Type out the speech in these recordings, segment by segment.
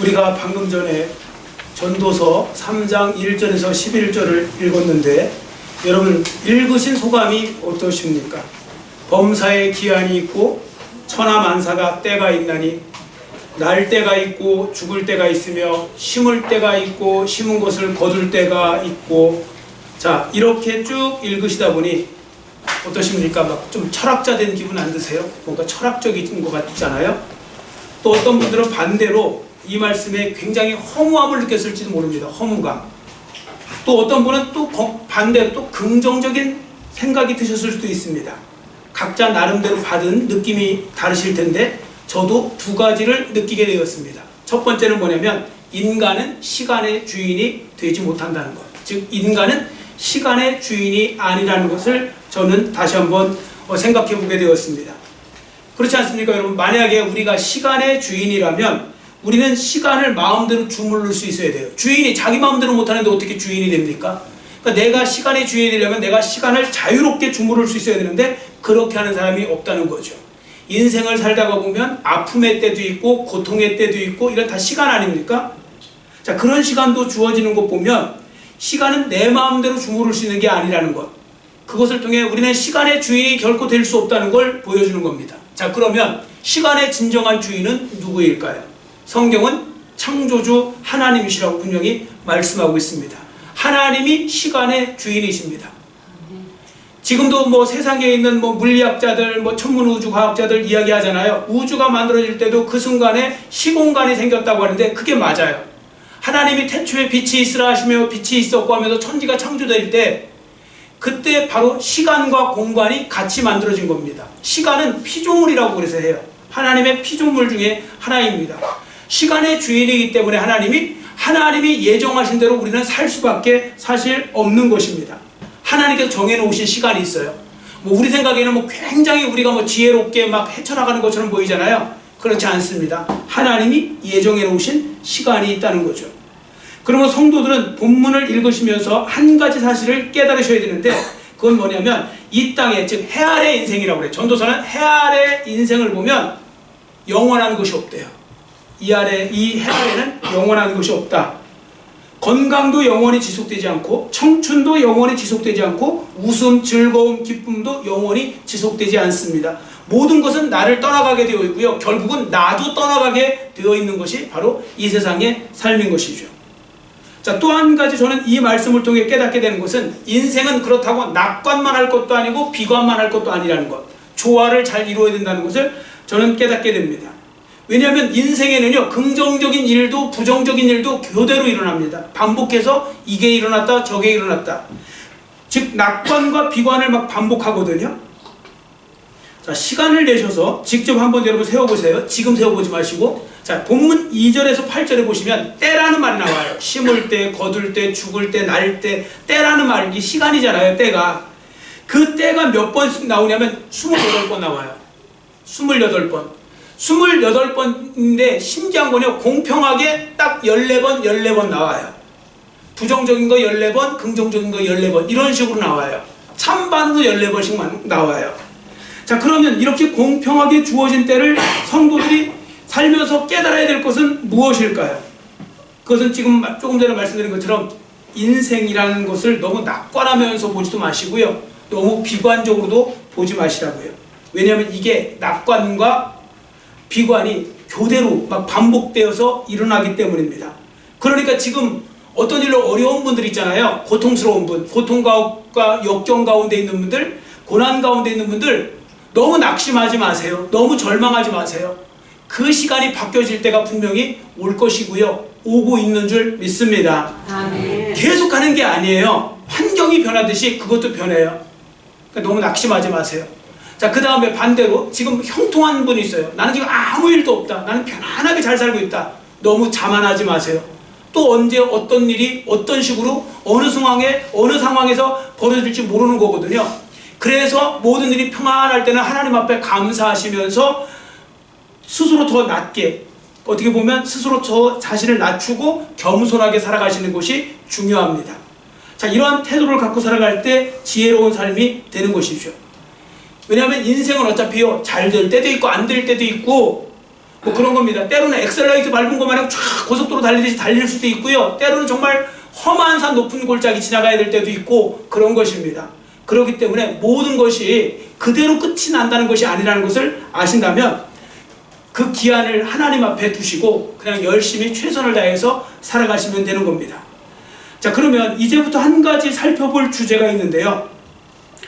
우리가 방금 전에 전도서 3장 1절에서 11절을 읽었는데 여러분 읽으신 소감이 어떠십니까? 범사에 기한이 있고 천하만사가 때가 있나니 날 때가 있고 죽을 때가 있으며 심을 때가 있고 심은 것을 거둘 때가 있고, 자 이렇게 쭉 읽으시다 보니 어떠십니까? 막 좀 철학자 된 기분 안 드세요? 뭔가 철학적인 것 같잖아요. 또 어떤 분들은 반대로 이 말씀에 굉장히 허무함을 느꼈을지도 모릅니다. 허무감. 또 어떤 분은 또 반대로 또 긍정적인 생각이 드셨을 수도 있습니다. 각자 나름대로 받은 느낌이 다르실 텐데 저도 두 가지를 느끼게 되었습니다. 첫 번째는 뭐냐면 인간은 시간의 주인이 되지 못한다는 것. 즉 인간은 시간의 주인이 아니라는 것을 저는 다시 한번 생각해 보게 되었습니다. 그렇지 않습니까 여러분? 만약에 우리가 시간의 주인이라면 우리는 시간을 마음대로 주무를 수 있어야 돼요. 주인이 자기 마음대로 못하는데 어떻게 주인이 됩니까? 그러니까 내가 시간의 주인이 되려면 내가 시간을 자유롭게 주무를 수 있어야 되는데 그렇게 하는 사람이 없다는 거죠. 인생을 살다가 보면 아픔의 때도 있고 고통의 때도 있고 이런 다 시간 아닙니까? 자, 그런 시간도 주어지는 것 보면 시간은 내 마음대로 주무를 수 있는 게 아니라는 것, 그것을 통해 우리는 시간의 주인이 결코 될 수 없다는 걸 보여주는 겁니다. 자, 그러면 시간의 진정한 주인은 누구일까요? 성경은 창조주 하나님이시라고 분명히 말씀하고 있습니다. 하나님이 시간의 주인이십니다. 지금도 뭐 세상에 있는 뭐 물리학자들, 뭐 천문우주과학자들 이야기하잖아요. 우주가 만들어질 때도 그 순간에 시공간이 생겼다고 하는데 그게 맞아요. 하나님이 태초에 빛이 있으라 하시며 빛이 있었고 하면서 천지가 창조될 때 그때 바로 시간과 공간이 같이 만들어진 겁니다. 시간은 피조물이라고 그래서 해요. 하나님의 피조물 중에 하나입니다. 시간의 주인이기 때문에 하나님이 예정하신 대로 우리는 살 수밖에 사실 없는 것입니다. 하나님께서 정해놓으신 시간이 있어요. 뭐 우리 생각에는 뭐 굉장히 우리가 뭐 지혜롭게 막 헤쳐나가는 것처럼 보이잖아요. 그렇지 않습니다. 하나님이 예정해놓으신 시간이 있다는 거죠. 그러면 성도들은 본문을 읽으시면서 한 가지 사실을 깨달으셔야 되는데 그건 뭐냐면 이 땅에, 즉 해 아래 인생이라고 그래요. 전도서는 해 아래 인생을 보면 영원한 것이 없대요. 이 해 아래는 영원한 것이 없다. 건강도 영원히 지속되지 않고 청춘도 영원히 지속되지 않고 웃음, 즐거움, 기쁨도 영원히 지속되지 않습니다. 모든 것은 나를 떠나가게 되어 있고요. 결국은 나도 떠나가게 되어 있는 것이 바로 이 세상의 삶인 것이죠. 자, 또 한 가지 저는 이 말씀을 통해 깨닫게 되는 것은 인생은 그렇다고 낙관만 할 것도 아니고 비관만 할 것도 아니라는 것, 조화를 잘 이루어야 된다는 것을 저는 깨닫게 됩니다. 왜냐하면 인생에는요 긍정적인 일도 부정적인 일도 교대로 일어납니다. 반복해서 이게 일어났다 저게 일어났다, 즉 낙관과 비관을 막 반복하거든요. 자, 시간을 내셔서 직접 한번 여러분 세워보세요. 지금 세워보지 마시고. 자, 본문 2절에서 8절에 보시면 때라는 말이 나와요. 심을 때, 거둘 때, 죽을 때, 날 때, 때라는 말이 시간이잖아요. 때가. 그 때가 몇 번씩 나오냐면 28번 나와요. 28번. 28번인데 신기한 거는요, 공평하게 딱 14번 나와요. 부정적인 거 14번, 긍정적인 거 14번, 이런 식으로 나와요. 찬반으로 14번씩만 나와요. 자, 그러면 이렇게 공평하게 주어진 때를 성도들이 살면서 깨달아야 될 것은 무엇일까요? 그것은 지금 조금 전에 말씀드린 것처럼 인생이라는 것을 너무 낙관하면서 보지도 마시고요, 너무 비관적으로도 보지 마시라고요. 왜냐하면 이게 낙관과 비관이 교대로 막 반복되어서 일어나기 때문입니다. 그러니까 지금 어떤 일로 어려운 분들 있잖아요. 고통스러운 분, 고통과 역경 가운데 있는 분들, 고난 가운데 있는 분들 너무 낙심하지 마세요. 너무 절망하지 마세요. 그 시간이 바뀌어질 때가 분명히 올 것이고요, 오고 있는 줄 믿습니다. 아멘. 계속 가는 게 아니에요. 환경이 변하듯이 그것도 변해요. 그러니까 너무 낙심하지 마세요. 자, 그 다음에 반대로 지금 형통한 분이 있어요. 나는 지금 아무 일도 없다, 나는 편안하게 잘 살고 있다. 너무 자만하지 마세요. 또 언제 어떤 일이 어떤 식으로 어느 상황에서 벌어질지 모르는 거거든요. 그래서 모든 일이 평안할 때는 하나님 앞에 감사하시면서 스스로 더 낮게, 어떻게 보면 스스로 저 자신을 낮추고 겸손하게 살아가시는 것이 중요합니다. 자, 이러한 태도를 갖고 살아갈 때 지혜로운 삶이 되는 것이죠. 왜냐하면 인생은 어차피요 잘 될 때도 있고 안 될 때도 있고 뭐 그런 겁니다. 때로는 엑셀레이터 밟은 것마냥 쫙 고속도로 달리듯이 달릴 수도 있고요. 때로는 정말 험한 산 높은 골짜기 지나가야 될 때도 있고 그런 것입니다. 그렇기 때문에 모든 것이 그대로 끝이 난다는 것이 아니라는 것을 아신다면 그 기한을 하나님 앞에 두시고 그냥 열심히 최선을 다해서 살아가시면 되는 겁니다. 자, 그러면 이제부터 한 가지 살펴볼 주제가 있는데요.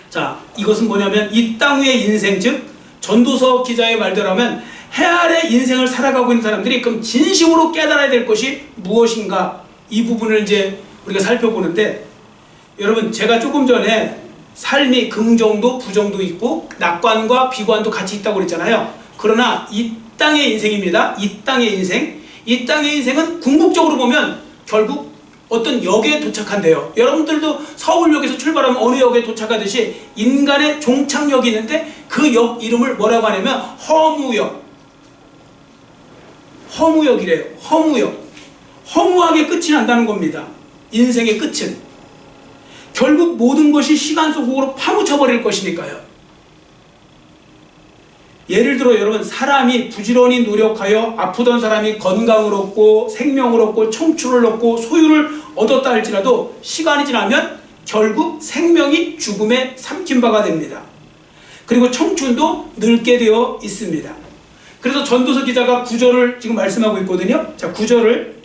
자, 이것은 뭐냐면 이 땅 위의 인생, 즉 전도서 기자의 말대로 하면 해 아래 인생을 살아가고 있는 사람들이 그럼 진심으로 깨달아야 될 것이 무엇인가, 이 부분을 이제 우리가 살펴보는데, 여러분 제가 조금 전에 삶이 긍정도 부정도 있고 낙관과 비관도 같이 있다고 그랬잖아요. 그러나 이 땅의 인생입니다. 이 땅의 인생, 이 땅의 인생은 궁극적으로 보면 결국 어떤 역에 도착한대요. 여러분들도 서울역에서 출발하면 어느 역에 도착하듯이 인간의 종착역이 있는데 그 역 이름을 뭐라고 하냐면 허무역. 허무역이래요. 허무역. 허무하게 끝이 난다는 겁니다. 인생의 끝은 결국 모든 것이 시간 속으로 파묻혀버릴 것이니까요. 예를 들어 여러분, 사람이 부지런히 노력하여 아프던 사람이 건강을 얻고 생명을 얻고 청춘을 얻고 소유를 얻었다 할지라도 시간이 지나면 결국 생명이 죽음에 삼킨 바가 됩니다. 그리고 청춘도 늙게 되어 있습니다. 그래서 전도서 기자가 9절을 지금 말씀하고 있거든요. 자, 9절을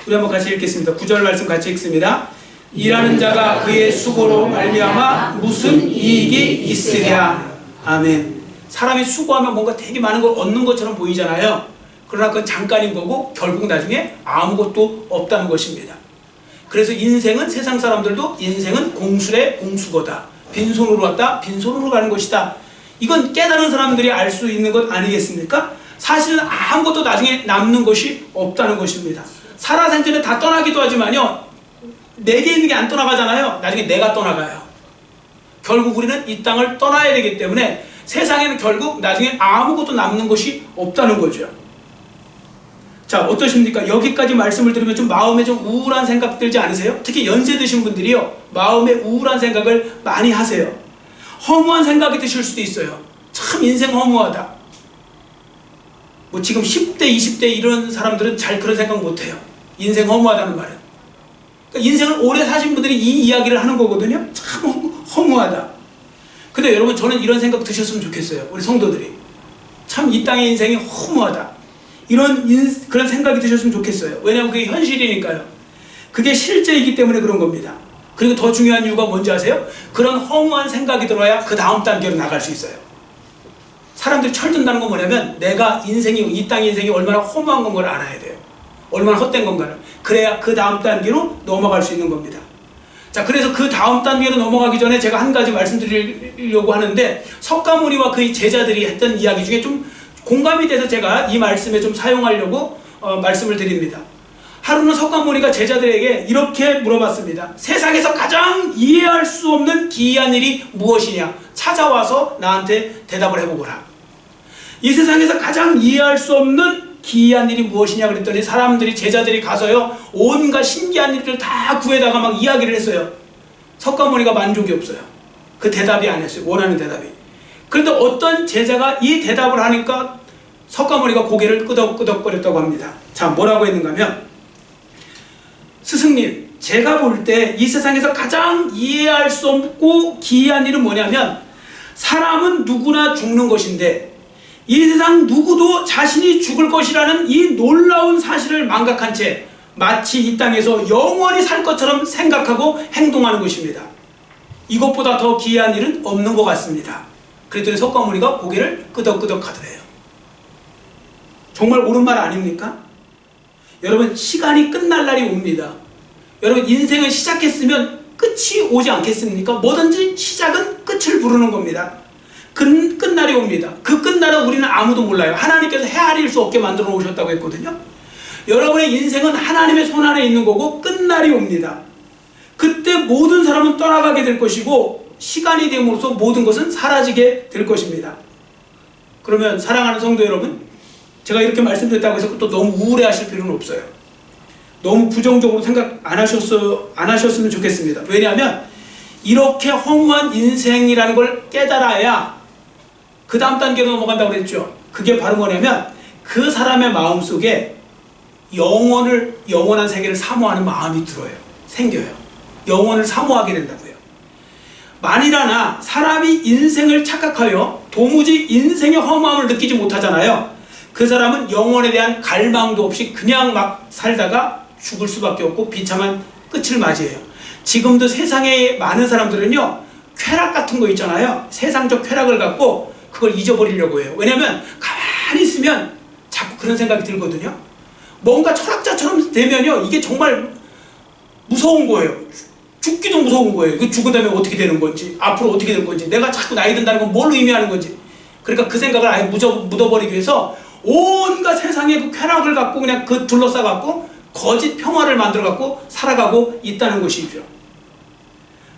우리 한번 같이 읽겠습니다. 9절 말씀 같이 읽습니다. 일하는 자가 그의 수고로 말미암아 무슨 이익이 있으랴. 아멘. 사람이 수고하면 뭔가 되게 많은 걸 얻는 것처럼 보이잖아요. 그러나 그건 잠깐인 거고 결국 나중에 아무것도 없다는 것입니다. 그래서 인생은, 세상 사람들도 인생은 공술의 공수거다. 빈손으로 왔다 빈손으로 가는 것이다. 이건 깨달은 사람들이 알 수 있는 것 아니겠습니까? 사실은 아무것도 나중에 남는 것이 없다는 것입니다. 살아생전에 다 떠나기도 하지만요, 내게 있는 게 안 떠나가잖아요. 나중에 내가 떠나가요. 결국 우리는 이 땅을 떠나야 되기 때문에 세상에는 결국 나중에 아무것도 남는 것이 없다는 거죠. 자, 어떠십니까? 여기까지 말씀을 들으면 좀 마음에 좀 우울한 생각 들지 않으세요? 특히 연세 드신 분들이요, 마음에 우울한 생각을 많이 하세요. 허무한 생각이 드실 수도 있어요. 참 인생 허무하다. 뭐 지금 10대, 20대 이런 사람들은 잘 그런 생각 못해요. 인생 허무하다는 말은. 그러니까 인생을 오래 사신 분들이 이 이야기를 하는 거거든요. 참 허무하다. 근데 여러분, 저는 이런 생각 드셨으면 좋겠어요. 우리 성도들이 참 이 땅의 인생이 허무하다, 그런 생각이 드셨으면 좋겠어요. 왜냐하면 그게 현실이니까요. 그게 실제이기 때문에 그런 겁니다. 그리고 더 중요한 이유가 뭔지 아세요? 그런 허무한 생각이 들어야 그 다음 단계로 나갈 수 있어요. 사람들이 철든다는 건 뭐냐면 내가 이 땅의 인생이 얼마나 허무한 건 걸 알아야 돼요. 얼마나 헛된 건가를. 그래야 그 다음 단계로 넘어갈 수 있는 겁니다. 자, 그래서 그 다음 단계로 넘어가기 전에 제가 한 가지 말씀드리려고 하는데, 석가모니와 그의 제자들이 했던 이야기 중에 좀 공감이 돼서 제가 이 말씀에 좀 사용하려고 말씀을 드립니다. 하루는 석가모니가 제자들에게 이렇게 물어봤습니다. 세상에서 가장 이해할 수 없는 기이한 일이 무엇이냐? 찾아와서 나한테 대답을 해보거라. 이 세상에서 가장 이해할 수 없는 기이한 일이 무엇이냐 그랬더니 사람들이, 제자들이 가서요, 온갖 신기한 일들을 다 구해다가 막 이야기를 했어요. 석가모니가 만족이 없어요. 그 대답이 안 했어요. 원하는 대답이. 그런데 어떤 제자가 이 대답을 하니까 석가모니가 고개를 끄덕끄덕거렸다고 합니다. 자, 뭐라고 했는가 하면, 스승님, 제가 볼 때 이 세상에서 가장 이해할 수 없고 기이한 일은 뭐냐면, 사람은 누구나 죽는 것인데 이 세상 누구도 자신이 죽을 것이라는 이 놀라운 사실을 망각한 채 마치 이 땅에서 영원히 살 것처럼 생각하고 행동하는 것입니다. 이것보다 더 기이한 일은 없는 것 같습니다. 그랬더니 석가모니가 고개를 끄덕끄덕 하더래요. 정말 옳은 말 아닙니까? 여러분, 시간이 끝날 날이 옵니다. 여러분, 인생을 시작했으면 끝이 오지 않겠습니까? 뭐든지 시작은 끝을 부르는 겁니다. 끝날이 옵니다. 그 끝날은 우리는 아무도 몰라요. 하나님께서 헤아릴 수 없게 만들어 놓으셨다고 했거든요. 여러분의 인생은 하나님의 손 안에 있는 거고 끝날이 옵니다. 그때 모든 사람은 떠나가게 될 것이고 시간이 됨으로써 모든 것은 사라지게 될 것입니다. 그러면 사랑하는 성도 여러분, 제가 이렇게 말씀드렸다고 해서 또 너무 우울해 하실 필요는 없어요. 너무 부정적으로 생각 안 하셨으면 좋겠습니다. 왜냐하면 이렇게 허무한 인생이라는 걸 깨달아야 그 다음 단계로 넘어간다고 그랬죠. 그게 바로 뭐냐면 그 사람의 마음속에 영원한 세계를 사모하는 마음이 생겨요. 영원을 사모하게 된다고요. 만일 사람이 인생을 착각하여 도무지 인생의 허무함을 느끼지 못하잖아요. 그 사람은 영혼에 대한 갈망도 없이 그냥 막 살다가 죽을 수밖에 없고 비참한 끝을 맞이해요. 지금도 세상에 많은 사람들은요, 쾌락 같은 거 있잖아요. 세상적 쾌락을 갖고 그걸 잊어버리려고 해요. 왜냐면 가만히 있으면 자꾸 그런 생각이 들거든요. 뭔가 철학자처럼 되면요, 이게 정말 무서운 거예요. 죽기도 무서운 거예요. 그 죽은 다음에 어떻게 되는 건지, 앞으로 어떻게 될 건지, 내가 자꾸 나이 든다는 건 뭘 의미하는 건지. 그러니까 그 생각을 아예 묻어버리기 위해서 온갖 세상의 그 쾌락을 갖고 그냥 그 둘러싸갖고 거짓 평화를 만들어갖고 살아가고 있다는 것이죠.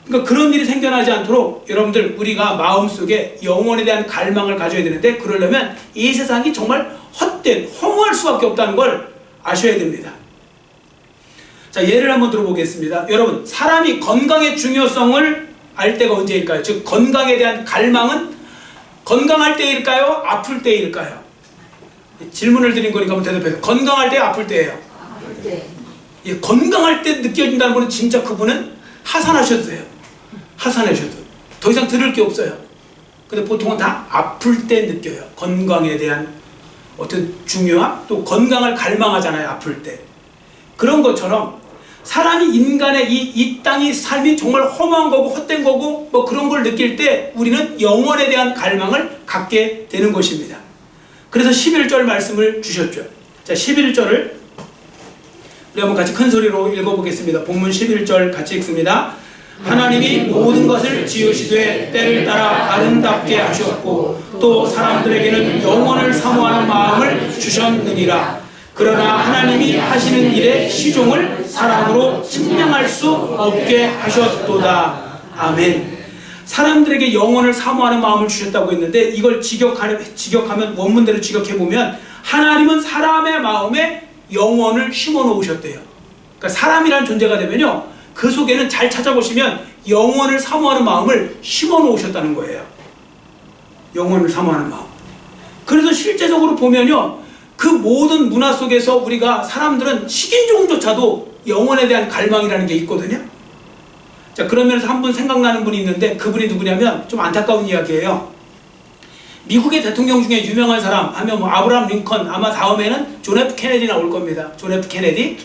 그러니까 그런 일이 생겨나지 않도록 여러분들, 우리가 마음속에 영혼에 대한 갈망을 가져야 되는데, 그러려면 이 세상이 정말 헛된, 허무할 수밖에 없다는 걸 아셔야 됩니다. 자, 예를 한번 들어보겠습니다. 여러분, 사람이 건강의 중요성을 알 때가 언제일까요? 즉, 건강에 대한 갈망은 건강할 때일까요? 아플 때일까요? 질문을 드린 거니까 한번 대답해서. 건강할 때, 아플 때예요? 아플 때. 예, 건강할 때 느껴진다는 거는 진짜 그분은 하산하셔도 돼요. 하산하셔도. 더 이상 들을 게 없어요. 근데 보통은 다 아플 때 느껴요. 건강에 대한 어떤 중요함, 또 건강을 갈망하잖아요. 아플 때. 그런 것처럼 사람이 인간의 이 땅의 삶이 정말 험한 거고 헛된 거고 뭐 그런 걸 느낄 때 우리는 영혼에 대한 갈망을 갖게 되는 것입니다. 그래서 11절 말씀을 주셨죠. 자, 11절을 우리 한번 같이 큰 소리로 읽어보겠습니다. 본문 11절 같이 읽습니다. 하나님이 모든 것을 지으시되 때를 따라 아름답게 하셨고 또 사람들에게는 영원을 사모하는 마음을 주셨느니라. 그러나 하나님이 하시는 일의 시종을 사람으로 측량할 수 없게 하셨도다. 아멘. 사람들에게 영원을 사모하는 마음을 주셨다고 했는데, 이걸 직역하면 원문대로 직역해보면 하나님은 사람의 마음에 영원을 심어 놓으셨대요. 그러니까 사람이라는 존재가 되면요, 그 속에는 잘 찾아보시면 영원을 사모하는 마음을 심어 놓으셨다는 거예요. 영원을 사모하는 마음. 그래서 실제적으로 보면요, 그 모든 문화 속에서 우리가 사람들은 식인종조차도 영혼에 대한 갈망이라는 게 있거든요. 자, 그런 면에서 한 분 생각나는 분이 있는데, 그분이 누구냐면 좀 안타까운 이야기예요. 미국의 대통령 중에 유명한 사람 하면 뭐 아브라함 링컨, 아마 다음에는 존 F 케네디 나올 겁니다. 존 F 케네디.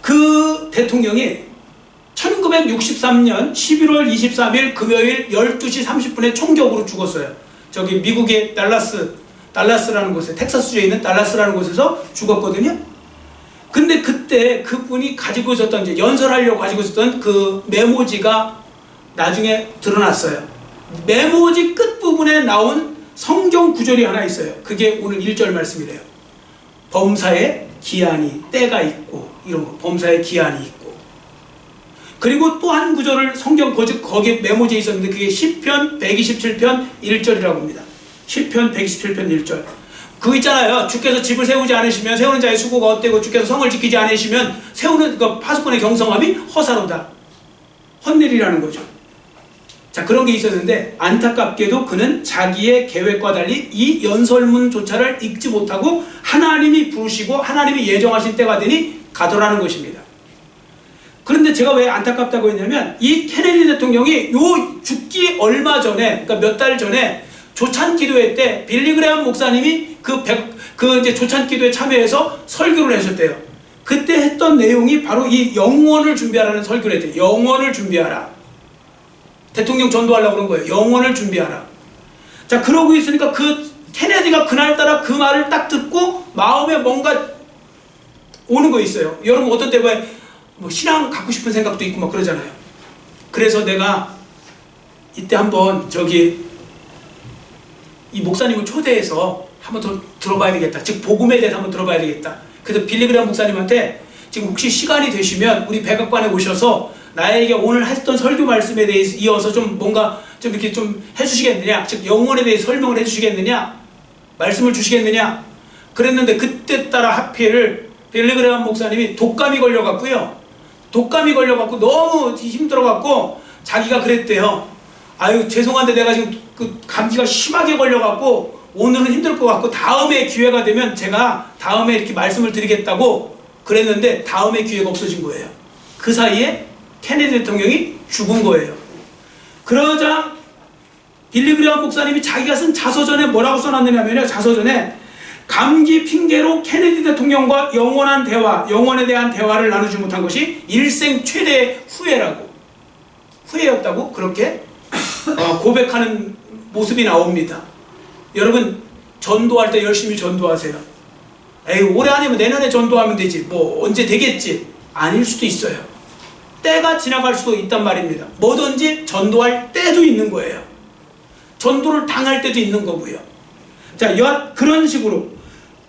그 대통령이 1963년 11월 23일 금요일 12시 30분에 총격으로 죽었어요. 저기 미국의 달라스라는 곳에, 텍사스주에 있는 달라스라는 곳에서 죽었거든요. 근데 그때 그분이 가지고 있었던, 이제 연설하려고 가지고 있었던 그 메모지가 나중에 드러났어요. 메모지 끝부분에 나온 성경 구절이 하나 있어요. 그게 오늘 1절 말씀이래요. 범사에 기한이, 때가 있고, 이런 거. 범사에 기한이 있고. 그리고 또 한 구절을 성경 거기 메모지에 있었는데, 그게 시편 127편 1절이라고 합니다. 시편 127편 1절. 그거 있잖아요. 주께서 집을 세우지 않으시면 세우는 자의 수고가 헛되고 주께서 성을 지키지 않으시면 세우는 그 파수꾼의 경성함이 허사로다. 헛일이라는 거죠. 자, 그런 게 있었는데 안타깝게도 그는 자기의 계획과 달리 이 연설문조차를 읽지 못하고 하나님이 부르시고 하나님이 예정하신 때가 되니 가더라는 것입니다. 그런데 제가 왜 안타깝다고 했냐면, 이 케네디 대통령이 요 죽기 얼마 전에, 그러니까 몇 달 전에 조찬 기도회 때 빌리 그레엄 목사님이 이제 조찬 기도에 참여해서 설교를 하셨대요. 그때 했던 내용이 바로 이 영원을 준비하라는 설교를 했대요. 영원을 준비하라. 대통령 전도하려고 그런 거예요. 영원을 준비하라. 자, 그러고 있으니까 그 케네디가 그날따라 그 말을 딱 듣고 마음에 뭔가 오는 거 있어요. 여러분 어떤 때 왜 뭐 신앙 갖고 싶은 생각도 있고 막 그러잖아요. 그래서 내가 이때 한번 이 목사님을 초대해서 한번 더 들어봐야 되겠다. 즉 복음에 대해서 한번 들어봐야 되겠다. 그래서 빌리 그레엄 목사님한테 지금 혹시 시간이 되시면 우리 백악관에 오셔서 나에게 오늘 했던 설교 말씀에 대해서 이어서 좀 뭔가 좀 이렇게 좀 해주시겠느냐, 즉 영혼에 대해 설명을 해주시겠느냐, 말씀을 주시겠느냐 그랬는데, 그때 따라 하필 빌리 그레엄 목사님이 독감이 걸려갖고요. 독감이 걸려갖고 너무 힘들어갖고 자기가 그랬대요. 아유 죄송한데 내가 지금 그 감기가 심하게 걸려갖고 오늘은 힘들 것 같고 다음에 기회가 되면 제가 다음에 이렇게 말씀을 드리겠다고 그랬는데 다음에 기회가 없어진 거예요. 그 사이에 케네디 대통령이 죽은 거예요. 그러자 빌리 그레이엄 목사님이 자기가 쓴 자서전에 뭐라고 써놨느냐면요. 자서전에 감기 핑계로 케네디 대통령과 영원한 대화, 영원에 대한 대화를 나누지 못한 것이 일생 최대의 후회였다고 그렇게 고백하는 모습이 나옵니다. 여러분 전도할 때 열심히 전도하세요. 에이 올해 아니면 내년에 전도하면 되지 뭐 언제 되겠지. 아닐 수도 있어요. 때가 지나갈 수도 있단 말입니다. 뭐든지 전도할 때도 있는 거예요. 전도를 당할 때도 있는 거고요. 자, 그런 식으로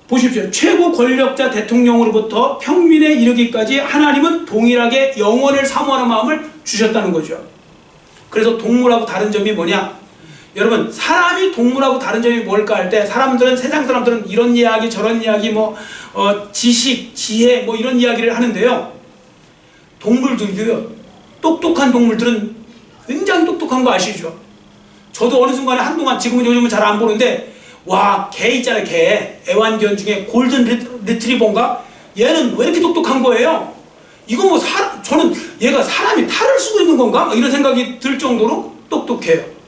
보십시오. 최고 권력자 대통령으로부터 평민에 이르기까지 하나님은 동일하게 영원을 사모하는 마음을 주셨다는 거죠. 그래서 동물하고 다른 점이 뭐냐? 여러분 사람이 동물하고 다른 점이 뭘까 할 때 세상 사람들은 이런 이야기 저런 이야기 지식, 지혜 이런 이야기를 하는데요. 동물들도요. 똑똑한 동물들은 굉장히 똑똑한 거 아시죠? 저도 어느 순간에 한동안 지금은 요즘은 잘 안 보는데 와, 개 있잖아요. 개. 애완견 중에 골든 리트리버인가? 얘는 왜 이렇게 똑똑한 거예요? 이거 저는 얘가 사람이 탈을 쓰고 있는 건가? 이런 생각이 들 정도로 똑똑해요.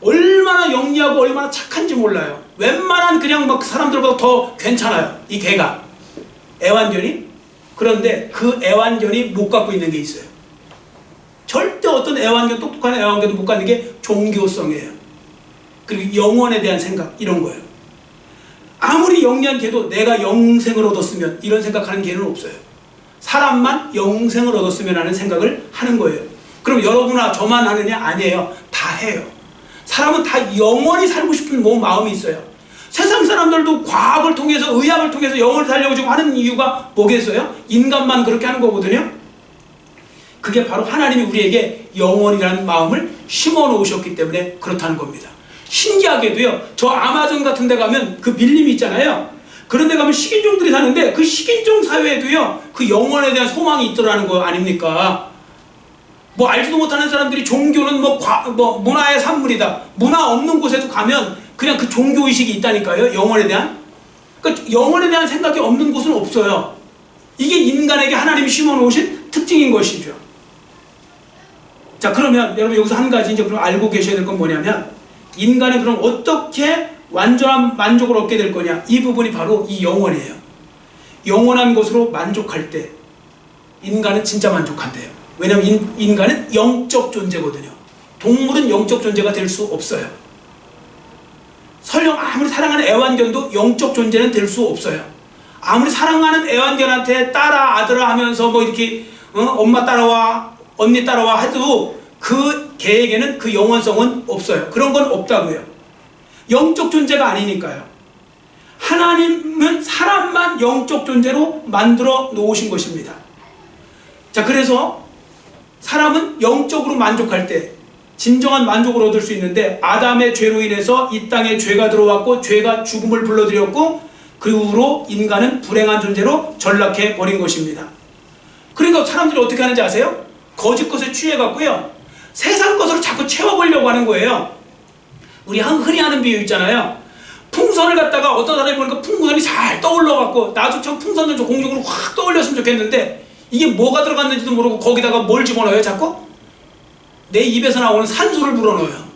얼마나 영리하고 얼마나 착한지 몰라요. 웬만한 그냥 사람들보다 더 괜찮아요. 이 개가. 애완견이. 그런데 그 애완견이 못 갖고 있는 게 있어요. 절대 어떤 똑똑한 애완견도 못 갖는 게 종교성이에요. 그리고 영원에 대한 생각, 이런 거예요. 아무리 영리한 개도 내가 영생을 얻었으면 이런 생각하는 개는 없어요. 사람만 영생을 얻었으면 하는 생각을 하는 거예요. 그럼 여러분이나 저만 하느냐? 아니에요. 다 해요. 사람은 다 영원히 살고 싶은 마음이 있어요. 세상 사람들도 과학을 통해서 의학을 통해서 영원히 살려고 지금 하는 이유가 뭐겠어요? 인간만 그렇게 하는 거거든요. 그게 바로 하나님이 우리에게 영원이라는 마음을 심어 놓으셨기 때문에 그렇다는 겁니다. 신기하게도요, 저 아마존 같은 데 가면 그 밀림이 있잖아요. 그런 데 가면 식인종들이 사는데 그 식인종 사회에도요, 그 영혼에 대한 소망이 있더라는 거 아닙니까? 알지도 못하는 사람들이 종교는 문화의 산물이다. 문화 없는 곳에도 가면 그냥 그 종교의식이 있다니까요, 영혼에 대한. 그러니까 영혼에 대한 생각이 없는 곳은 없어요. 이게 인간에게 하나님이 심어 놓으신 특징인 것이죠. 자, 그러면 여러분 여기서 한 가지 이제 그럼 알고 계셔야 될 건 뭐냐면, 인간은 그럼 어떻게 완전한 만족을 얻게 될 거냐? 이 부분이 바로 이 영혼이에요. 영원한 것으로 만족할 때 인간은 진짜 만족한대요. 왜냐하면 인간은 영적 존재거든요. 동물은 영적 존재가 될 수 없어요. 설령 아무리 사랑하는 애완견도 영적 존재는 될 수 없어요. 아무리 사랑하는 애완견한테 딸아 아들아 하면서 이렇게 엄마 따라와 언니 따라와 해도 그 개에게는 그 영원성은 없어요. 그런 건 없다고요. 영적 존재가 아니니까요. 하나님은 사람만 영적 존재로 만들어 놓으신 것입니다. 자, 그래서 사람은 영적으로 만족할 때 진정한 만족을 얻을 수 있는데, 아담의 죄로 인해서 이 땅에 죄가 들어왔고 죄가 죽음을 불러들였고 그 후로 인간은 불행한 존재로 전락해 버린 것입니다. 그러니까 사람들이 어떻게 하는지 아세요? 거짓 것에 취해갖고요, 세상 것으로 자꾸 채워보려고 하는 거예요. 우리 흔히 하는 비유 있잖아요. 풍선을 갖다가 어떤 사람이 보니까 풍선이 잘 떠올라갖고 나도 참 풍선을 좀 공중으로 확 떠올렸으면 좋겠는데 이게 뭐가 들어갔는지도 모르고 거기다가 뭘 집어넣어요? 자꾸? 내 입에서 나오는 산소를 불어넣어요.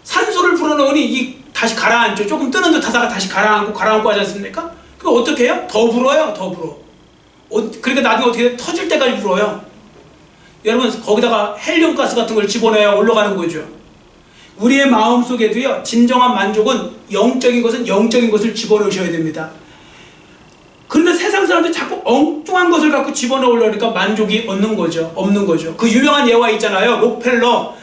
산소를 불어넣으니 이 다시 가라앉죠. 조금 뜨는 듯 하다가 다시 가라앉고 하지 않습니까? 그럼 어떻게 해요? 더 불어요. 더 불어. 그러니까 나중에 어떻게 돼? 터질 때까지 불어요. 여러분 거기다가 헬륨가스 같은 걸 집어넣어야 올라가는 거죠. 우리의 마음속에도요, 진정한 만족은 영적인 것을 집어넣으셔야 됩니다. 그런데 세상 사람들이 자꾸 엉뚱한 것을 갖고 집어넣으려니까 만족이 없는 거죠. 그 유명한 예화 있잖아요. 록펠러.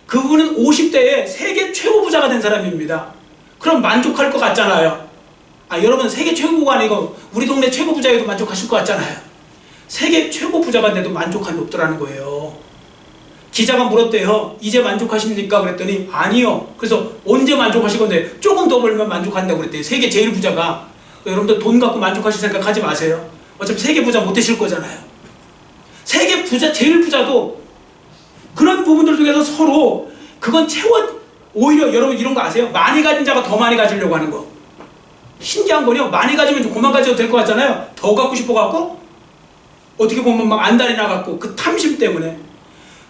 그분은 50대에 세계 최고 부자가 된 사람입니다. 그럼 만족할 것 같잖아요. 여러분 세계 최고가 아니고 우리 동네 최고 부자에도 만족하실 것 같잖아요. 세계 최고 부자가 돼도 만족함이 없더라는 거예요. 기자가 물었대요. 이제 만족하십니까? 그랬더니 아니요. 그래서 언제 만족하실 건데? 조금 더 벌면 만족한다고 그랬대요. 세계 제일 부자가. 여러분들 돈 갖고 만족하실 생각하지 마세요. 어차피 세계 부자 못 되실 거잖아요. 세계 부자, 제일 부자도 그런 부분들 중에서 서로 그건 오히려 여러분 이런 거 아세요? 많이 가진 자가 더 많이 가지려고 하는 거. 신기한 거요. 많이 가지면 좀 그만 가져도 될 것 같잖아요. 더 갖고 싶어 갖고 어떻게 보면 막 안달이 나갖고 그 탐심 때문에.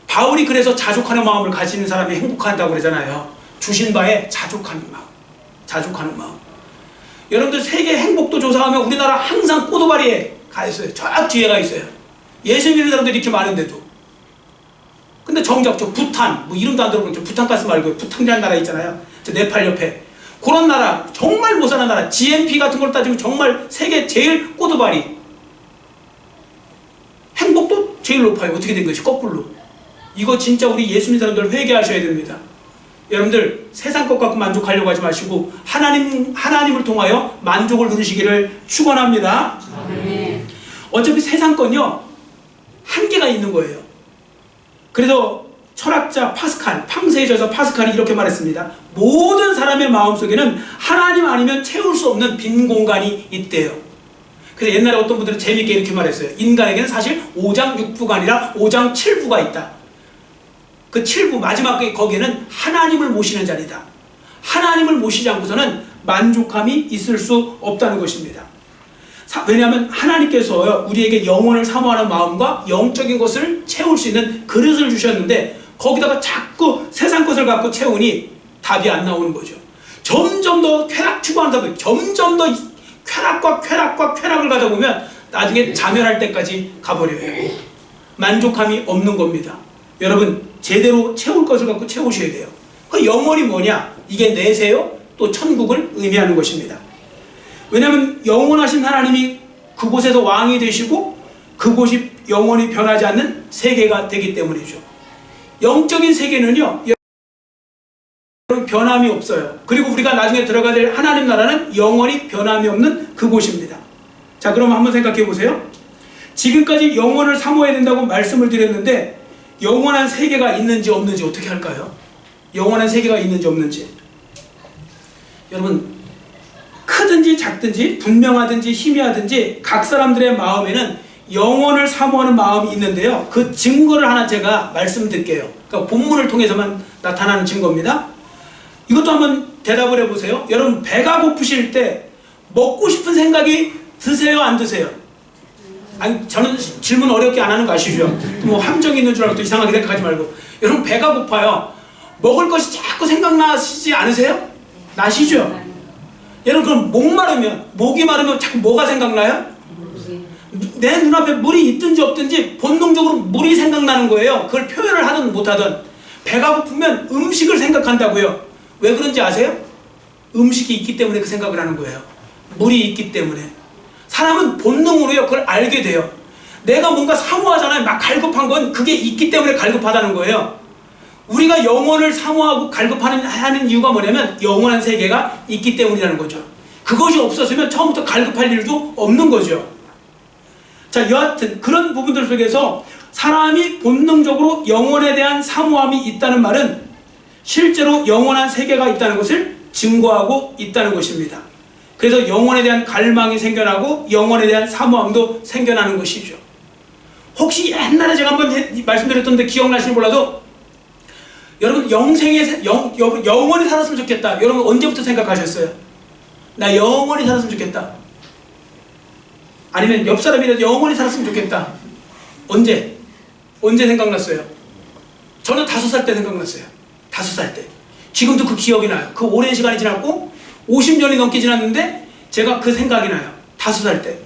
바울이 그래서 자족하는 마음을 가지는 사람이 행복한다고 그러잖아요. 주신 바에 자족하는 마음. 자족하는 마음. 여러분들 세계 행복도 조사하면 우리나라 항상 꼬도바리에 가 있어요. 저 뒤에 가 있어요. 예수 믿는 사람들이 이렇게 많은데도. 근데 정작 저 부탄, 뭐 이름도 안 들어보면 저 부탄 가스 말고 부탄이라는 나라 있잖아요. 저 네팔 옆에. 그런 나라, 정말 못 사는 나라, GNP 같은 걸 따지면 정말 세계 제일 꼬도바리. 행복도 제일 높아요. 어떻게 된 것이 거꾸로. 이거 진짜 우리 예수 믿는 사람들 회개하셔야 됩니다. 여러분들 세상 것 갖고 만족하려고 하지 마시고 하나님을 통하여 만족을 누리시기를 축원합니다. 어차피 세상 건요 한계가 있는 거예요. 그래서 철학자 파스칼, 팡세에 져서 파스칼이 이렇게 말했습니다. 모든 사람의 마음속에는 하나님 아니면 채울 수 없는 빈 공간이 있대요. 그래서 옛날에 어떤 분들은 재미있게 이렇게 말했어요. 인간에게는 사실 5장 6부가 아니라 5장 7부가 있다. 그 7부 마지막 거기에는 하나님을 모시는 자리다. 하나님을 모시지 않고서는 만족함이 있을 수 없다는 것입니다. 왜냐하면 하나님께서 우리에게 영혼을 사모하는 마음과 영적인 것을 채울 수 있는 그릇을 주셨는데 거기다가 자꾸 세상 것을 갖고 채우니 답이 안 나오는 거죠. 점점 더 쾌락 추구하는 사람, 점점 더 쾌락과 쾌락을 가다 보면 나중에 자멸할 때까지 가버려요. 만족함이 없는 겁니다. 여러분 제대로 채울 것을 갖고 채우셔야 돼요. 그 영혼이 뭐냐? 이게 내세요? 또 천국을 의미하는 것입니다. 왜냐하면 영원하신 하나님이 그곳에서 왕이 되시고 그곳이 영원히 변하지 않는 세계가 되기 때문이죠. 영적인 세계는요 변함이 없어요. 그리고 우리가 나중에 들어가야 될 하나님 나라는 영원히 변함이 없는 그곳입니다. 자, 그럼 한번 생각해 보세요. 지금까지 영혼을 사모해야 된다고 말씀을 드렸는데 영원한 세계가 있는지 없는지 어떻게 할까요? 영원한 세계가 있는지 없는지. 여러분 크든지 작든지 분명하든지 희미하든지 각 사람들의 마음에는 영혼을 사모하는 마음이 있는데요. 그 증거를 하나 제가 말씀드릴게요. 그러니까 본문을 통해서만 나타나는 증거입니다. 이것도 한번 대답을 해보세요. 여러분 배가 고프실 때 먹고 싶은 생각이 드세요 안 드세요? 아니 저는 질문 어렵게 안 하는 거 아시죠? 뭐 함정이 있는 줄 알고 또 이상하게 생각하지 말고. 여러분 배가 고파요. 먹을 것이 자꾸 생각나시지 않으세요? 나시죠? 여러분 그럼 목이 마르면 자꾸 뭐가 생각나요? 내 눈앞에 물이 있든지 없든지 본능적으로 물이 생각나는 거예요. 그걸 표현을 하든 못하든. 배가 고프면 음식을 생각한다고요. 왜 그런지 아세요? 음식이 있기 때문에 그 생각을 하는 거예요. 물이 있기 때문에. 사람은 본능으로요 그걸 알게 돼요. 내가 뭔가 사모하잖아요. 막 갈급한 건 그게 있기 때문에 갈급하다는 거예요. 우리가 영혼을 사모하고 갈급하는 이유가 뭐냐면 영원한 세계가 있기 때문이라는 거죠. 그것이 없었으면 처음부터 갈급할 일도 없는 거죠. 자, 여하튼 그런 부분들 속에서 사람이 본능적으로 영혼에 대한 사모함이 있다는 말은 실제로 영원한 세계가 있다는 것을 증거하고 있다는 것입니다. 그래서 영혼에 대한 갈망이 생겨나고 영혼에 대한 사모함도 생겨나는 것이죠. 혹시 옛날에 제가 한번 말씀드렸던데 기억나시는지 몰라도 여러분 영원히 살았으면 좋겠다. 여러분 언제부터 생각하셨어요? 나 영원히 살았으면 좋겠다. 아니면 옆 사람이라도 영원히 살았으면 좋겠다. 언제 생각났어요? 저는 5살 때 생각났어요. 5살 때. 지금도 그 기억이 나요. 그 오랜 시간이 지났고 50년이 넘게 지났는데 제가 그 생각이 나요. 5살 때.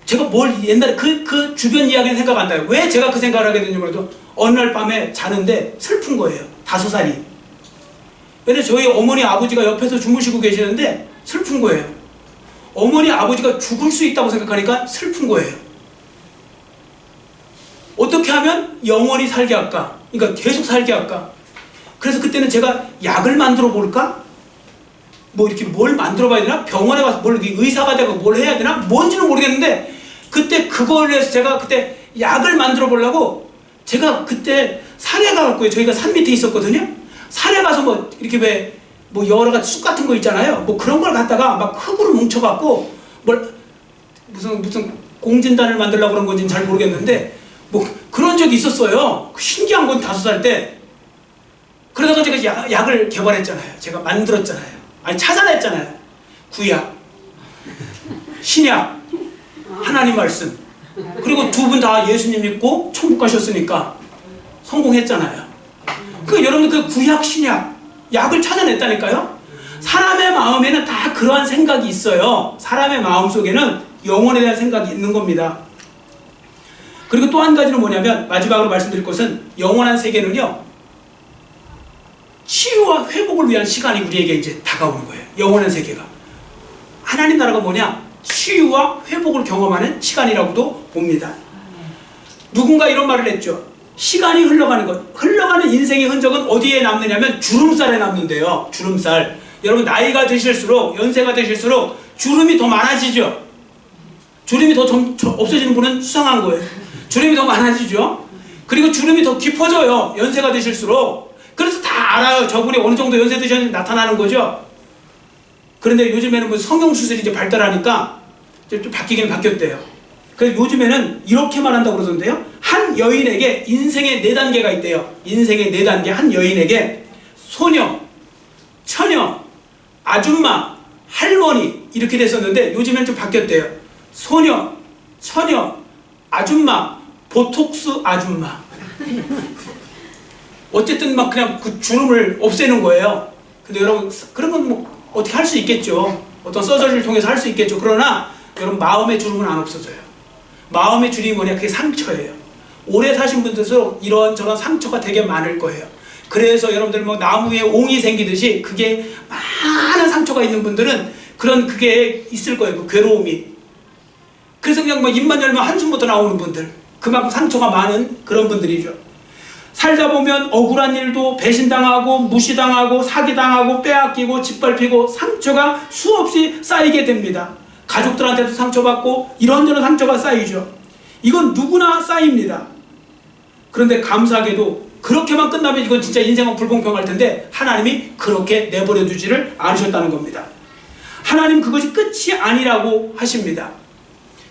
제가 옛날에 그 주변 이야기는 생각 안 나요. 왜 제가 그 생각을 하게 됐는지 몰라도 어느 날 밤에 자는데 슬픈 거예요. 5살이. 왜냐면 저희 어머니 아버지가 옆에서 주무시고 계시는데 슬픈 거예요. 어머니 아버지가 죽을 수 있다고 생각하니까 슬픈 거예요. 어떻게 하면 영원히 살게 할까? 그러니까 계속 살게 할까? 그래서 그때는 제가 약을 만들어 볼까? 뭐 이렇게 뭘 만들어 봐야 되나? 병원에 가서 의사가 되고 뭘 해야 되나? 뭔지는 모르겠는데 그때 그걸 위해서 제가 그때 약을 만들어 보려고 제가 그때 산에 가갖고요. 저희가 산 밑에 있었거든요. 산에 가서 뭐 이렇게 뭐 여러 가지 쑥 같은 거 있잖아요. 뭐 그런 걸 갖다가 막 흙으로 뭉쳐갖고 무슨 공진단을 만들려고 그런 건지는 잘 모르겠는데 뭐 그런 적이 있었어요. 신기한 건 5살 때. 그러다가 제가 약을 개발했잖아요. 제가 만들었잖아요. 아니 찾아냈잖아요. 구약, 신약, 하나님 말씀. 그리고 두 분 다 예수님 믿고 천국 가셨으니까 성공했잖아요. 그 여러분들 그 구약, 신약, 약을 찾아냈다니까요. 사람의 마음에는 다 그러한 생각이 있어요. 사람의 마음 속에는 영혼에 대한 생각이 있는 겁니다. 그리고 또 한 가지는 뭐냐면, 마지막으로 말씀드릴 것은, 영원한 세계는요, 치유와 회복을 위한 시간이 우리에게 이제 다가오는 거예요. 영원한 세계가. 하나님 나라가 뭐냐? 치유와 회복을 경험하는 시간이라고도 봅니다. 누군가 이런 말을 했죠. 시간이 흘러가는 것, 흘러가는 인생의 흔적은 어디에 남느냐면 주름살에 남는데요. 주름살. 여러분 나이가 드실수록, 연세가 되실수록 주름이 더 많아지죠. 주름이 더 없어지는 분은 수상한 거예요. 주름이 더 많아지죠. 그리고 주름이 더 깊어져요. 연세가 되실수록. 그래서 다 알아요. 저분이 어느 정도 연세 드셨는지 나타나는 거죠. 그런데 요즘에는 뭐 성형수술이 이제 발달하니까 좀 바뀌긴 바뀌었대요. 그래서 요즘에는 이렇게 말한다고 그러던데요. 한 여인에게 인생의 4단계가 있대요. 인생의 4단계. 한 여인에게 소녀, 처녀, 아줌마, 할머니 이렇게 됐었는데 요즘에는 좀 바뀌었대요. 소녀, 처녀, 아줌마, 보톡스 아줌마. 어쨌든 막 그냥 그 주름을 없애는 거예요. 근데 여러분 그런 건 뭐 어떻게 할 수 있겠죠. 어떤 서저리를 통해서 할 수 있겠죠. 그러나 여러분 마음의 주름은 안 없어져요. 마음의 주름이 뭐냐? 그게 상처예요. 오래 사신 분들도 이런저런 상처가 되게 많을 거예요. 그래서 여러분들 뭐 나무 위에 옹이 생기듯이 그게 많은 상처가 있는 분들은 그런 그게 있을 거예요. 그 괴로움이. 그래서 그냥 뭐 입만 열면 한숨부터 나오는 분들. 그만큼 상처가 많은 그런 분들이죠. 살다 보면 억울한 일도 배신당하고 무시당하고 사기당하고 빼앗기고 짓밟히고 상처가 수없이 쌓이게 됩니다. 가족들한테도 상처받고 이런저런 상처가 쌓이죠. 이건 누구나 쌓입니다. 그런데 감사하게도 그렇게만 끝나면 이건 진짜 인생은 불공평할 텐데 하나님이 그렇게 내버려 두지를 않으셨다는 겁니다. 하나님 그것이 끝이 아니라고 하십니다.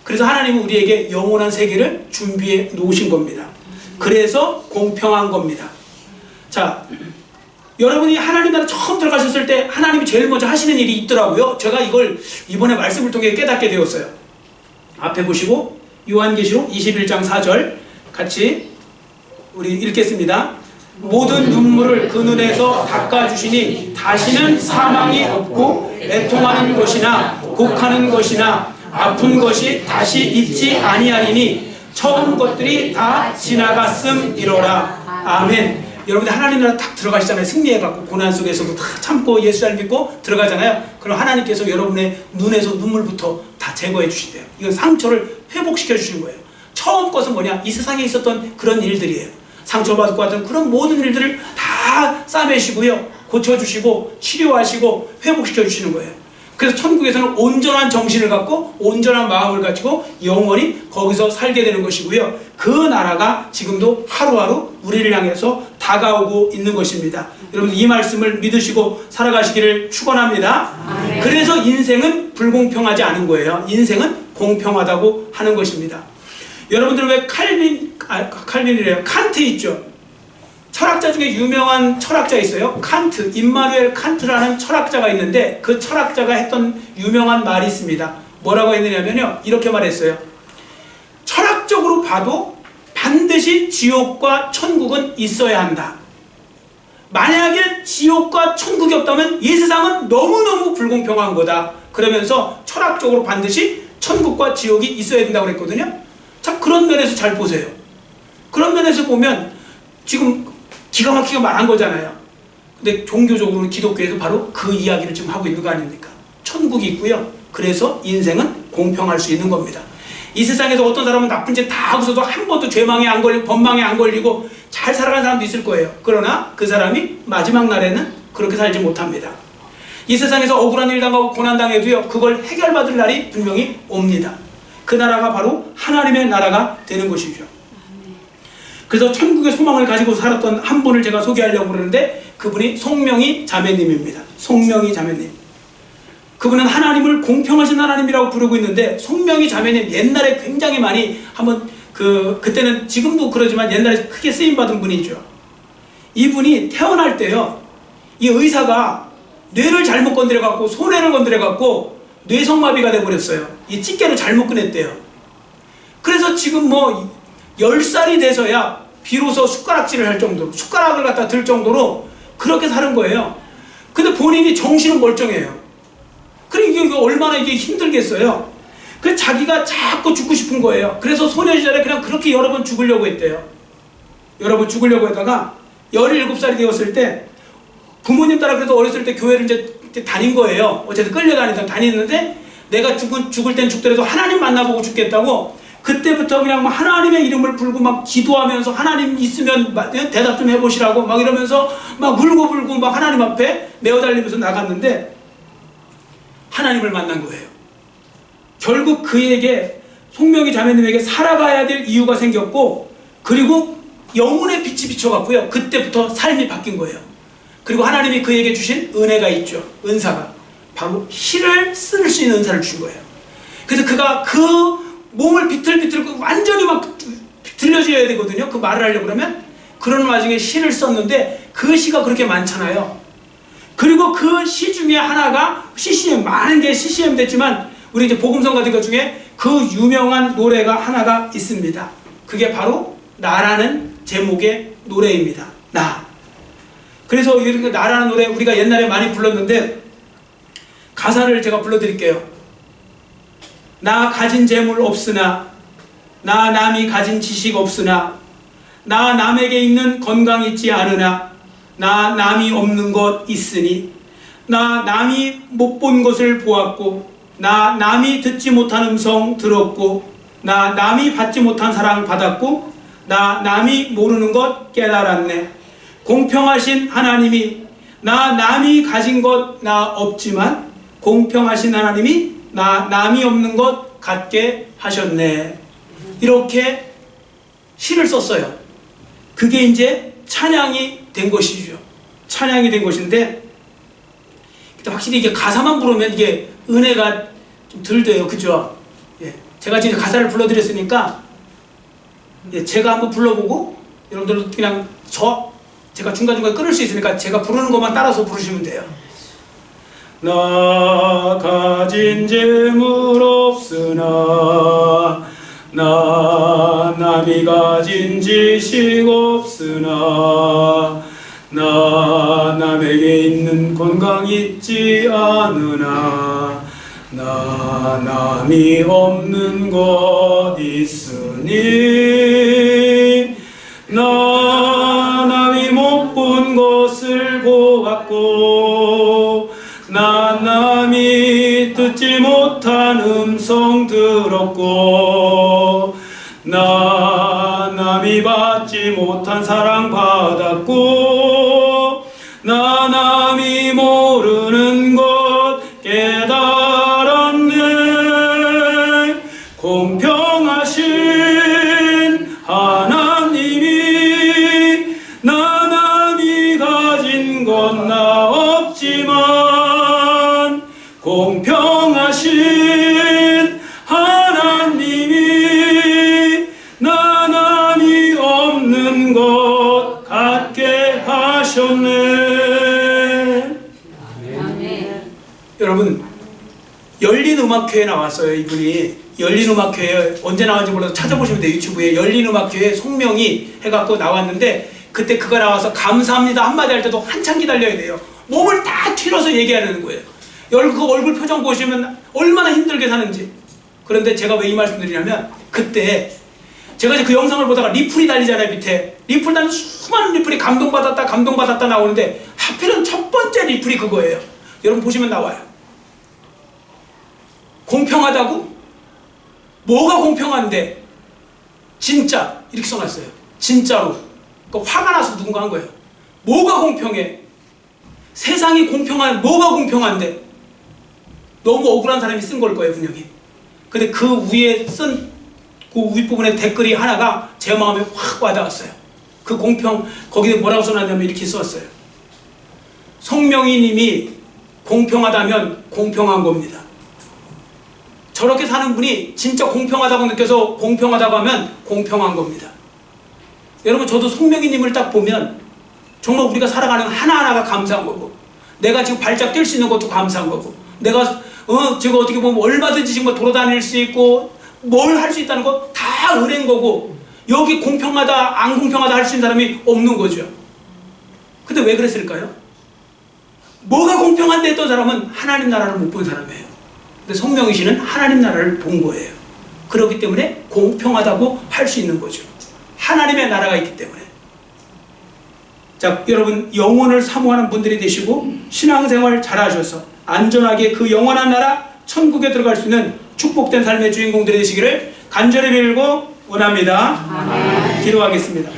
그래서 하나님은 우리에게 영원한 세계를 준비해 놓으신 겁니다. 그래서 공평한 겁니다. 자, 여러분이 하나님 나라 처음 들어가셨을 때 하나님이 제일 먼저 하시는 일이 있더라고요. 제가 이걸 이번에 말씀을 통해 깨닫게 되었어요. 앞에 보시고 요한계시록 21장 4절 같이 우리 읽겠습니다. 모든 눈물을 그 눈에서 닦아주시니 다시는 사망이 없고 애통하는 것이나 곡하는 것이나 아픈 것이 다시 있지 아니하리니 처음 것들이 다 지나갔음이로라. 아멘. 여러분들 하나님 나라 딱 들어가시잖아요. 승리해갖고 고난 속에서도 다 참고 예수 잘 믿고 들어가잖아요. 그럼 하나님께서 여러분의 눈에서 눈물부터 다 제거해 주신대요. 이건 상처를 회복시켜 주시는 거예요. 처음 것은 뭐냐? 이 세상에 있었던 그런 일들이에요. 상처받고 하던 그런 모든 일들을 다 싸매시고요. 고쳐주시고 치료하시고 회복시켜 주시는 거예요. 그래서 천국에서는 온전한 정신을 갖고 온전한 마음을 가지고 영원히 거기서 살게 되는 것이고요. 그 나라가 지금도 하루하루 우리를 향해서 다가오고 있는 것입니다. 여러분 이 말씀을 믿으시고 살아가시기를 축원합니다. 그래서 인생은 불공평하지 않은 거예요. 인생은 공평하다고 하는 것입니다. 여러분들 왜 칼빈이래요. 칸트 있죠. 철학자 중에 유명한 철학자 있어요. 칸트, 임마누엘 칸트라는 철학자가 있는데 그 철학자가 했던 유명한 말이 있습니다. 뭐라고 했느냐면요. 이렇게 말했어요. 철학적으로 봐도 반드시 지옥과 천국은 있어야 한다. 만약에 지옥과 천국이 없다면 이 세상은 너무너무 불공평한 거다. 그러면서 철학적으로 반드시 천국과 지옥이 있어야 된다고 그랬거든요. 자, 그런 면에서 잘 보세요. 그런 면에서 보면 지금 기가 막히게 말한 거잖아요. 근데 종교적으로는 기독교에서 바로 그 이야기를 지금 하고 있는 거 아닙니까? 천국이 있고요. 그래서 인생은 공평할 수 있는 겁니다. 이 세상에서 어떤 사람은 나쁜 짓 다 하고서도 한 번도 죄망에 안 걸리고 법망에 안 걸리고 잘 살아가는 사람도 있을 거예요. 그러나 그 사람이 마지막 날에는 그렇게 살지 못합니다. 이 세상에서 억울한 일 당하고 고난당해도요. 그걸 해결받을 날이 분명히 옵니다. 그 나라가 바로 하나님의 나라가 되는 것이죠. 그래서 천국의 소망을 가지고 살았던 한 분을 제가 소개하려고 그러는데 그분이 송명희 자매님입니다. 송명희 자매님. 그분은 하나님을 공평하신 하나님이라고 부르고 있는데 송명희 자매님 옛날에 굉장히 많이 한번 그때는 지금도 그러지만 옛날에 크게 쓰임받은 분이죠. 이분이 태어날 때요, 이 의사가 뇌를 잘못 건드려갖고 손해를 건드려갖고 뇌성마비가 돼버렸어요. 이 집게를 잘못 꺼냈대요. 그래서 지금 뭐 10살이 돼서야 비로소 숟가락질을 할 정도로, 숟가락을 갖다 들 정도로 그렇게 사는 거예요. 근데 본인이 정신은 멀쩡해요. 그러니까 이게 얼마나 이게 힘들겠어요. 그래서 자기가 자꾸 죽고 싶은 거예요. 그래서 소녀 시절에 그냥 그렇게 여러 번 죽으려고 했대요. 여러 번 죽으려고 했다가 17살이 되었을 때 부모님 따라 그래도 어렸을 때 교회를 이제 다닌 거예요. 어쨌든 다니는데 내가 죽을 땐 죽더라도 하나님 만나보고 죽겠다고 그때부터 그냥 막 하나님의 이름을 부르고 막 기도하면서 하나님 있으면 대답 좀 해보시라고 막 이러면서 막 울고불고 막 하나님 앞에 매어달리면서 나갔는데 하나님을 만난 거예요. 결국 그에게 송명희 자매님에게 살아가야 될 이유가 생겼고 그리고 영혼의 빛이 비춰갔고요. 그때부터 삶이 바뀐 거예요. 그리고 하나님이 그에게 주신 은혜가 있죠. 은사가 바로 실을 쓸 수 있는 은사를 준 거예요. 그래서 그가 그 몸을 비틀비틀 완전히 막 들려줘야 되거든요. 그 말을 하려고 그러면 그런 와중에 시를 썼는데 그 시가 그렇게 많잖아요. 그리고 그 시 중에 하나가 CCM, 많은 게 CCM 됐지만 우리 이제 복음성 같은 것 중에 그 유명한 노래가 하나가 있습니다. 그게 바로 나라는 제목의 노래입니다. 나. 그래서 이렇게 나라는 노래 우리가 옛날에 많이 불렀는데 가사를 제가 불러드릴게요. 나 가진 재물 없으나 나 남이 가진 지식 없으나 나 남에게 있는 건강 있지 않으나 나 남이 없는 것 있으니 나 남이 못 본 것을 보았고 나 남이 듣지 못한 음성 들었고 나 남이 받지 못한 사랑 받았고 나 남이 모르는 것 깨달았네. 공평하신 하나님이 나 남이 가진 것 나 없지만 공평하신 하나님이 나 남이 없는 것 갖게 하셨네. 이렇게 시를 썼어요. 그게 이제 찬양이 된 것이죠. 찬양이 된 것인데 확실히 이게 가사만 부르면 이게 은혜가 좀 덜 돼요. 그죠? 예. 제가 지금 가사를 불러드렸으니까 예, 제가 한번 불러보고 여러분들도 그냥 제가 중간중간 끊을 수 있으니까 제가 부르는 것만 따라서 부르시면 돼요. 나 가진 재물 없으나 나 남이 가진 지식 없으나 나 남에게 있는 건강 있지 않으나 나 남이 없는 것 있으니 나 남이 못 본 것을 보았고 나 남이 듣지 못한 음성 들었고 나 남이 받지 못한 사랑 받았고 나 남이 모르는 것 깨달았네. 공평하신 하나님이 나 남이 가진 것 나 없지만 공평하신 하나님이 나 남이 없는 것 갖게 하셨네. 아멘. 여러분 열린음악회에 나왔어요. 이분이 열린음악회에 언제 나왔는지 몰라서 찾아보시면 돼요. 유튜브에 열린음악회에 송명이 해갖고 나왔는데 그때 그거 나와서 감사합니다 한마디 할 때도 한참 기다려야 돼요. 몸을 다 튀어서 얘기하는 거예요. 그 얼굴 표정 보시면 얼마나 힘들게 사는지. 그런데 제가 왜 이 말씀 드리냐면 그때 제가 이제 그 영상을 보다가 리플이 달리잖아요. 밑에 리플 달린 수많은 리플이 감동받았다 나오는데 하필은 첫 번째 리플이 그거예요. 여러분 보시면 나와요. 공평하다고? 뭐가 공평한데? 진짜 이렇게 써놨어요. 진짜로. 그러니까 화가 나서 누군가 한 거예요. 뭐가 공평해? 세상이 공평한 뭐가 공평한데? 너무 억울한 사람이 쓴 걸 거예요, 분명히. 근데 그 위에 쓴 그 윗부분에 댓글이 하나가 제 마음에 확 와닿았어요. 그 공평, 거기에 뭐라고 써놨냐면 이렇게 썼어요. 송명희 님이 공평하다면 공평한 겁니다. 저렇게 사는 분이 진짜 공평하다고 느껴서 공평하다고 하면 공평한 겁니다. 여러분 저도 송명희 님을 딱 보면 정말 우리가 살아가는 하나하나가 감사한 거고, 내가 지금 발작 뛸 수 있는 것도 감사한 거고, 내가 제가 어떻게 보면 얼마든지 지금 돌아다닐 수 있고 뭘 할 수 있다는 거 다 은혜인 거고, 여기 공평하다 안 공평하다 할 수 있는 사람이 없는 거죠. 근데 왜 그랬을까요? 뭐가 공평한데 했던 사람은 하나님 나라를 못 본 사람이에요. 근데 성령이시는 하나님 나라를 본 거예요. 그렇기 때문에 공평하다고 할 수 있는 거죠. 하나님의 나라가 있기 때문에. 자, 여러분 영혼을 사모하는 분들이 되시고 신앙생활 잘하셔서 안전하게 그 영원한 나라 천국에 들어갈 수 있는 축복된 삶의 주인공들이 되시기를 간절히 빌고 원합니다. 아멘. 기도하겠습니다.